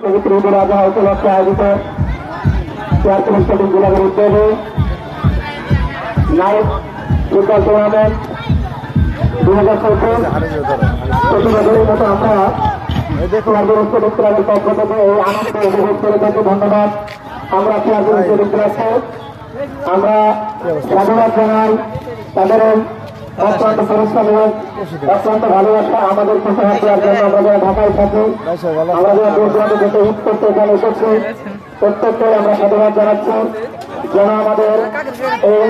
পবিত্র রাজা উপলক্ষে আয়োজিত চেয়ারম্যান স্টেডিয়াম জেলার উদ্যোগে নাইট ফুটবল টুর্নামেন্ট 2014 প্রতি বছরের মতো আমরা চেয়ারম্যান স্টেডিয়াম ক্লাবের পক্ষ থেকে এই আনন্দ উপভোগ করে থাকি। ধন্যবাদ। আমরা চেয়ারম্যান স্টেডিয়াম ক্লাবকে আমরা সাধুবাদ জানাই। তাদের অত্যন্ত পরিশ্রম এবং অত্যন্ত ভালোবাসা আমাদের প্রচার দেওয়ার জন্য আমরা যারা ঢাকায় থাকি, আমরা যারা দূর দূরান্ত থেকে হিট করতে এখানে এসেছি, প্রত্যেককে আমরা সাধুবাদ জানাচ্ছি যেন আমাদের এই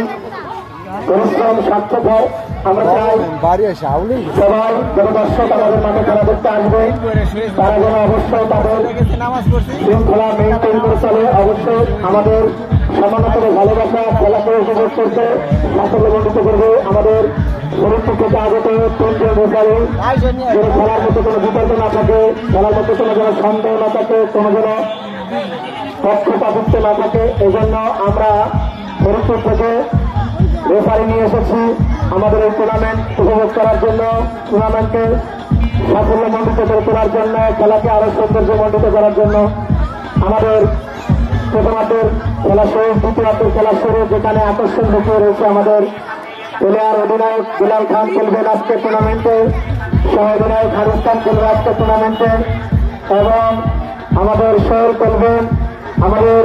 পরিশ্রম সার্থক হয়। আমরা চাই সবাই যারা দর্শক আমাদের মাঠে খেলা দেখতে আসবে তারা যেন অবশ্যই তাদের শৃঙ্খলা মেনটেন করে চলে। অবশ্যই আমাদের সামান্যতম ভালোবাসা খেলাকে উপভোগ করতে সাফল্যমণ্ডিত করবে। আমাদের পরিস্থিতিতে আগত তিনজন রেফারি যেন খেলার মধ্যে কোনো বিতর্ক না থাকে, খেলার মধ্যে কোনো যেন সন্দেহ না থাকে, কোনো যেন পক্ষপাতিত্ব না থাকে। এই জন্য আমরা ফরিদপুর থেকে রেফারি নিয়ে এসেছি আমাদের এই টুর্নামেন্ট উপভোগ করার জন্য, টুর্নামেন্টকে সাফল্যমণ্ডিত করে তোলার জন্য, খেলাকে আরো সৌন্দর্যমণ্ডিত করার জন্য। আমাদের প্রথমার্ধের খেলা শুরু, দ্বিতীয়ার্ধের খেলা শুরু, যেখানে আকর্ষণ ঢুকিয়ে রয়েছে আমাদের প্লেয়ার অধিনায়ক বিলাল খান খেলবেন আজকে টুর্নামেন্টে, সহ অধিনায়ক হারুন খান খেলবে আজকে টুর্নামেন্টে, এবং আমাদের সোহেল খেলবেন, আমাদের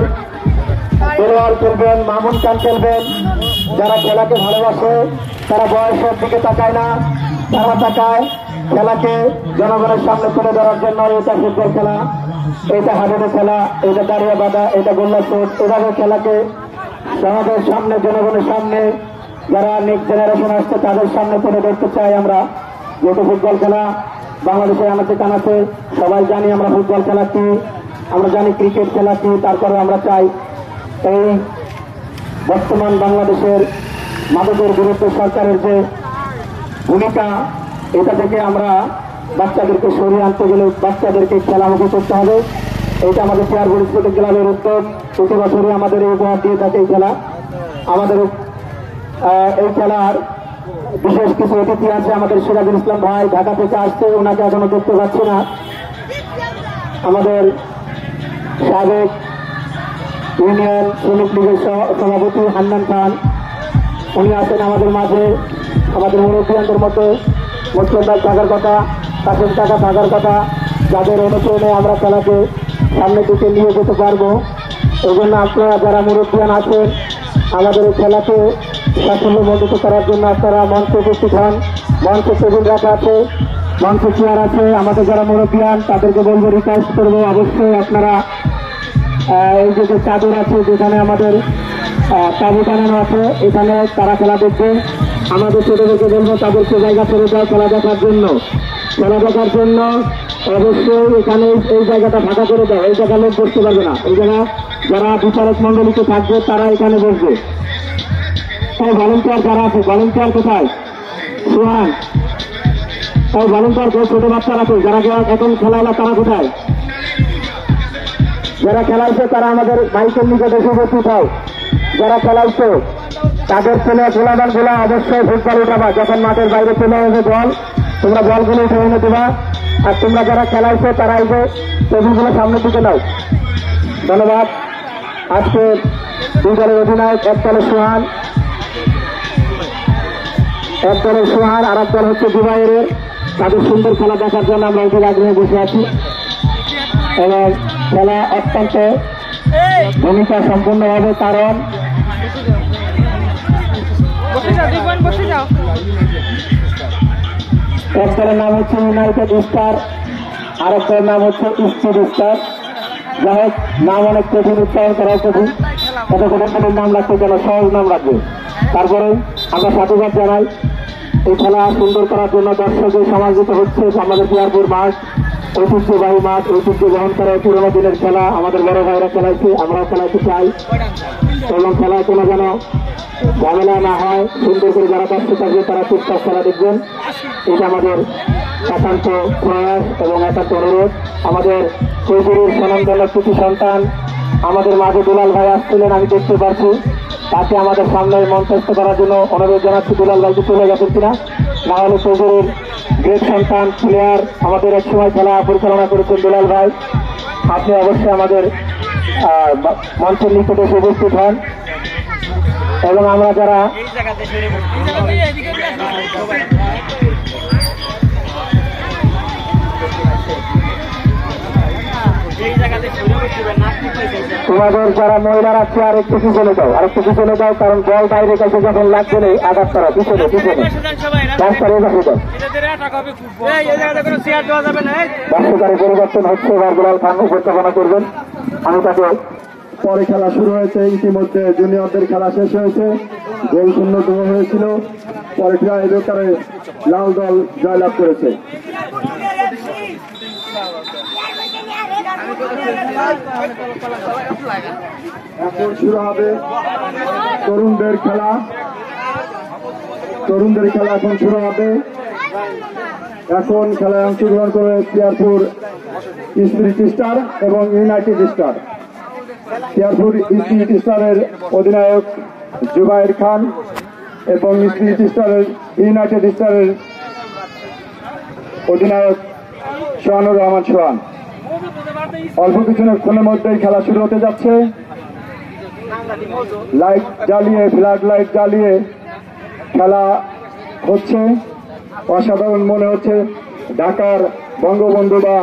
খেলোয়াড় খেলবেন, মামুন খান খেলবেন। যারা খেলাকে ভালোবাসে তারা বয়সের দিকে তাকায় না, তারা তাকায় খেলাকে জনগণের সামনে তুলে ধরার জন্য। এটা ফুটবল খেলা, এটা হাডুডু খেলা, এটা দাঁড়িয়ে বাঁধা, এটা গোল্লা চোট, এভাবে খেলাকে সমাজের সামনে, জনগণের সামনে, যারা নেক্সট জেনারেশন আসছে তাদের সামনে তুলে ধরতে চাই আমরা। যেহেতু ফুটবল খেলা বাংলাদেশের আনাচে কানাচে সবাই জানি আমরা ফুটবল খেলা কি, আমরা জানি ক্রিকেট খেলা কি, তারপরে আমরা চাই এই বর্তমান বাংলাদেশের মাদকের বিরুদ্ধে সরকারের যে ভূমিকা, এটা থেকে আমরা বাচ্চাদেরকে সরিয়ে আনতে গেলে বাচ্চাদেরকে খেলামুখী করতে হবে। এটা আমাদের চেয়ারম্যান স্টেডিয়াম ক্লাবের উদ্যোগ। প্রতি বছরই আমাদের এই উপহার দিয়ে থাকে এই খেলা। আমাদের এই খেলার বিশেষ কিছু অতিথি আছে। আমাদের সিরাজুল ইসলাম ভাই ঢাকা থেকে আসছে, ওনাকে এখনো দেখতে পাচ্ছি না। আমাদের সাবেক ইউনিয়ন শ্রমিক লীগের সভাপতি হান্নান খান, উনি আছেন আমাদের মাঝে। আমাদের মুরব্বীদের মধ্যে মোটরদার থাকার কথা, কাশেম টাকা থাকার কথা, যাদের অনুপ্রেরণে আমরা খেলাকে সামনের দিকে নিয়ে যেতে পারবো। এই জন্য আপনারা যারা মুরব্বীয়ান আছেন আমাদের এই খেলাকে সাফল্যমণ্ডিত করার জন্য আপনারা মঞ্চে উপস্থিত হন। মঞ্চে টেবিল রাখা আছে, মঞ্চে চেয়ার আছে। আমাদের যারা মুরব্বীয়ান তাদেরকে বলবো, রিকোয়েস্ট করবো অবশ্যই আপনারা এই যে চাদর আছে, যেখানে আমাদের তাবু টানানো আছে, এখানে তারা খেলা দেখবে। আমাদের ছোটদেরকে বলবো তাদেরকে জায়গা ছেড়ে দেওয়া খেলা দেখার জন্য। খেলা দেখার জন্য অবশ্যই এখানে এই জায়গাটা ফাঁকা করে দেয়, এই জায়গা লোক বসতে পারবে না। এই জায়গা যারা বিচারক মন্ডলীতে থাকবে তারা এখানে বসবে। তাই ভলেন্টিয়ার যারা আছে, ভলেন্টিয়ার কোথায়? সোহান, তাই ভলেন্টিয়ার ছোট বাচ্চারা আছে যারা এখন খেলা হলো, তারা কোথায়? যারা খেলাইছে তারা আমাদের মাইকের নিকটে এসে উপস্থিত হয়। যারা খেলাইছে তাদের ছেলে গোলাদান গোলা অবশ্যই ফুটবল উঠাবা। যখন মাঠের বাইরে চলে আসবে বল, তোমরা বলগুলো উঠে এনে দেবা। আর তোমরা যারা খেলাইছো তারা এই যে টেবিলগুলো সামনের দিকে নাও। ধন্যবাদ। আজকে দুই দলের অধিনায়ক, এক দলের সোহান, এক দলের সোহান, আর এক দল হচ্ছে দুবাইয়ের। তাদের সুন্দর খেলা দেখার জন্য আমরা এদের আগ্রহে বসে আছি এবং খেলা অত্যন্ত ভূমিকা সম্পূর্ণ হবে। কারণ এক দলের নাম হচ্ছে ইউনাইটেড স্টার, আর এক দলের নাম হচ্ছে স্পিড স্টার। যাই হোক, নাম অনেক কঠিন, উচ্চারণ করাও কঠিন, কত কঠিন নাম রাখতে যেন সহজ নাম রাখবে। তারপরে আমরা সাধুবাদ জানাই এই খেলা সুন্দর করার জন্য দর্শকদের সমাদৃত হচ্ছে। আমাদের পিয়ারপুর মাঠ ঐতিহ্যবাহী মাঠ, ঐতিহ্য বহন করে পুরোনো দিনের খেলা আমাদের বড় ভাইরা খেলাইছে, আমরাও খেলাইতে চাই। এবং খেলায় কোনো যেন ঝামেলা না হয়, সুন্দর করে যারা দর্শক থাকবে তারা চুপচাপ খেলা দেখবেন, এটা আমাদের একান্ত প্রয়াস এবং একান্ত অনুরোধ। আমাদের কৈশোরের স্বনামধন্য কৃতি সন্তান আমাদের মাঝে দুলাল ভাই আসছিলেন, আমি দেখতে পাচ্ছি। তাকে আমাদের সামনে মঞ্চস্থ করার জন্য অনুরোধ জানাচ্ছি। দুলাল ভাইকে চলে গেছেন কিনা, না হলে কৈশোরের গ্রেট সন্তান প্লেয়ার, আমাদের এক সময় খেলা পরিচালনা করেছেন দুলাল ভাই। আপনি অবশ্যই আমাদের মঞ্চের নিকটে উপস্থিত হন এবং আমরা যারা তোমাদের যারা মহিলারা আছে আর একটু পিছনে যাও, আর একটু পিছনে যাও, কারণ বল বাইরে কাছে যখন লাগবে না আঘাত করা, পিছনে পিছনে বাস্তবারে পরিবর্তন হচ্ছে। এবার বিলাল খান উপস্থাপনা করবেন। আমি তাকে পরে খেলা শুরু হয়েছে, ইতিমধ্যে জুনিয়রদের খেলা শেষ হয়েছে, গোল শূন্য ড্র হয়েছিল, পরে এবারে লাল দল জয়লাভ করেছে। এখন শুরু হবে তরুণদের খেলা। তরুণদের খেলা এখন শুরু হবে। এখন খেলায় অংশগ্রহণ করে পিয়ারপুর স্পিরিট স্টার এবং ইউনাইটেড স্টার। পিয়ারপুর স্পিরিট স্টারের অধিনায়ক জুবাইর খান এবং স্পিরিট স্টারের ইউনাইটেড স্টারের অধিনায়ক সোহানুর রহমান সোহান। অল্প কিছুক্ষণের মধ্যেই খেলা শুরু হতে যাচ্ছে। লাইট জ্বালিয়ে, ফ্ল্যাগ লাইট জ্বালিয়ে খেলা হচ্ছে। অসাধারণ মনে হচ্ছে ঢাকার বঙ্গবন্ধু বা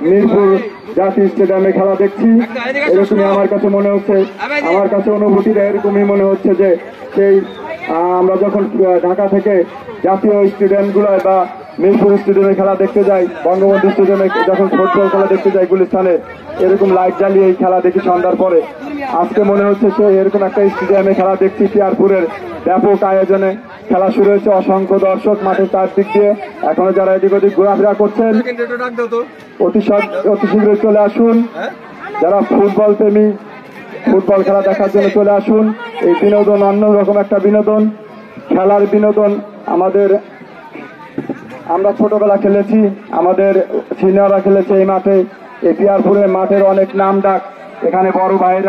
মিরপুর জাতীয় স্টেডিয়ামে খেলা দেখছি, এরকমই আমার কাছে মনে হচ্ছে। আমার কাছে অনুভূতিটা এরকমই মনে হচ্ছে যে সেই আমরা যখন ঢাকা থেকে জাতীয় স্টেডিয়ামগুলোয় বা মিরপুর স্টেডিয়ামে খেলা দেখতে যাই, বঙ্গবন্ধু স্টেডিয়ামে যখন ফুটবল খেলা দেখতে যাই গুলিস্তানে, এরকম লাইট জ্বালিয়ে এই খেলা দেখি সন্ধ্যার পরে। আজকে মনে হচ্ছে সে এরকম একটা স্টেডিয়ামে খেলা দেখছি। পিয়ারপুরের ব্যাপক আয়োজনে খেলা শুরু হয়েছে, অসংখ্য দর্শক মাঠের চারদিক দিয়ে। এখনো যারা এদিক ওদিক ঘোরাফেরা করছেন অতি শীঘ্রই চলে আসুন। যারা ফুটবল প্রেমী, ফুটবল খেলা দেখার জন্য চলে আসুন। এই বিনোদন অন্যরকম একটা বিনোদন, খেলার বিনোদন। আমরা ছোটবেলা খেলেছি, আমাদের সিনিয়ররা খেলেছে এই মাঠে। এই পিয়ারপুরের মাঠের অনেক নাম ডাক, এখানে বড় ভাইরা